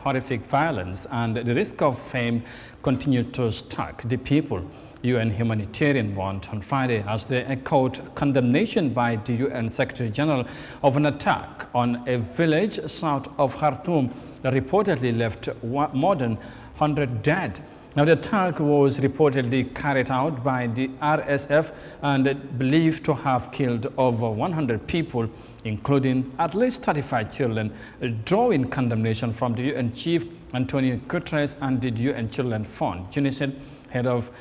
horrific violence and the risk of fame continue to stalk the people. UN humanitarian warned on Friday as they echoed condemnation by the UN Secretary General of an attack on a village south of Khartoum that reportedly left more than 100 dead. Now, the attack was reportedly carried out by the RSF and believed to have killed over 100 people, including at least 35 children, drawing condemnation from the UN Chief Antonio Guterres and the UN Children Fund. UNICEF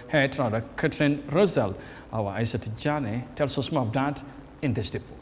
head Catherine Rosell. Our Yahya Jammeh tells us more of that in this report.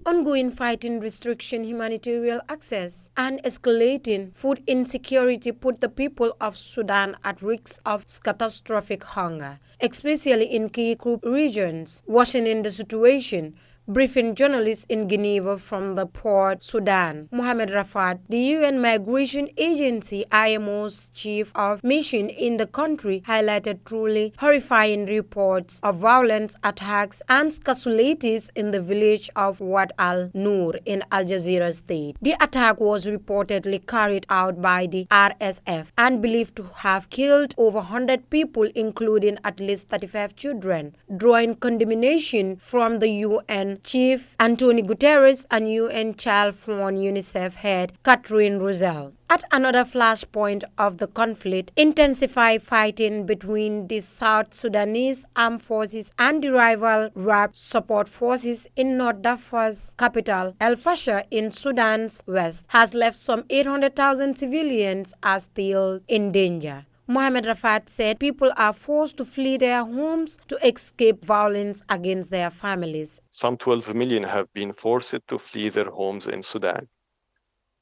Ongoing fighting, restriction humanitarian access, and escalating food insecurity put the people of Sudan at risk of catastrophic hunger, especially in key group regions. Worsening the situation, briefing journalists in Geneva from the Port Sudan, Mohamed Rafat, the UN Migration Agency IMO's chief of mission in the country, highlighted truly horrifying reports of violent attacks and casualties in the village of Wad al-Nur in Al Jazeera state. The attack was reportedly carried out by the RSF and believed to have killed over 100 people, including at least 35 children, drawing condemnation from the UN Chief Antonio Guterres and UN Child Fund UNICEF head Catherine Rosell. At another flashpoint of the conflict, intensified fighting between the South Sudanese armed forces and the rival Rapid Support Forces in North Darfur's capital, El Fasher in Sudan's west, has left some 800,000 civilians are still in danger. Mohamed Rafat said people are forced to flee their homes to escape violence against their families. Some 12 million have been forced to flee their homes in Sudan,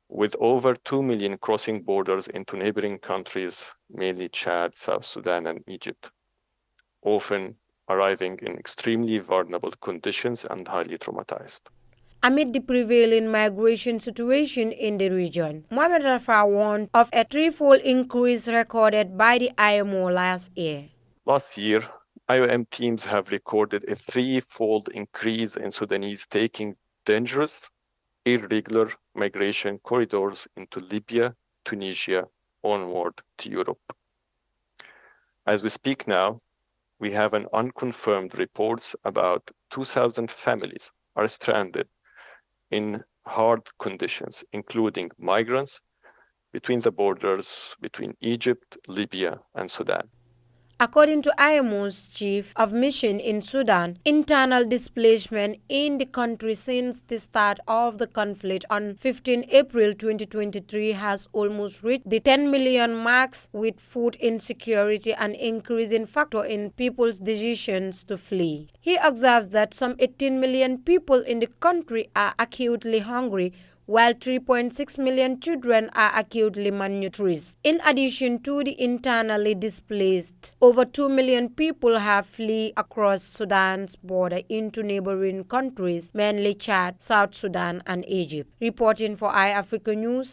with over 2 million crossing borders into neighboring countries, mainly Chad, South Sudan, and Egypt, often arriving in extremely vulnerable conditions and highly traumatized. Amid the prevailing migration situation in the region, Mohamed Rafat warned of a threefold increase recorded by the IMO last year. Last year, IOM teams have recorded a threefold increase in Sudanese taking dangerous, irregular migration corridors into Libya, Tunisia, onward to Europe. As we speak now, we have an unconfirmed reports about 2,000 families are stranded in hard conditions, including migrants between the borders between Egypt, Libya, and Sudan. According to IMO's chief of mission in Sudan, internal displacement in the country since the start of the conflict on 15 April 2023 has almost reached the 10 million marks, with food insecurity an increasing factor in people's decisions to flee. He observes that some 18 million people in the country are acutely hungry, while 3.6 million children are acutely malnourished. In addition to the internally displaced, over 2 million people have fled across Sudan's border into neighboring countries, mainly Chad, South Sudan, and Egypt. Reporting for Eyeafrica News,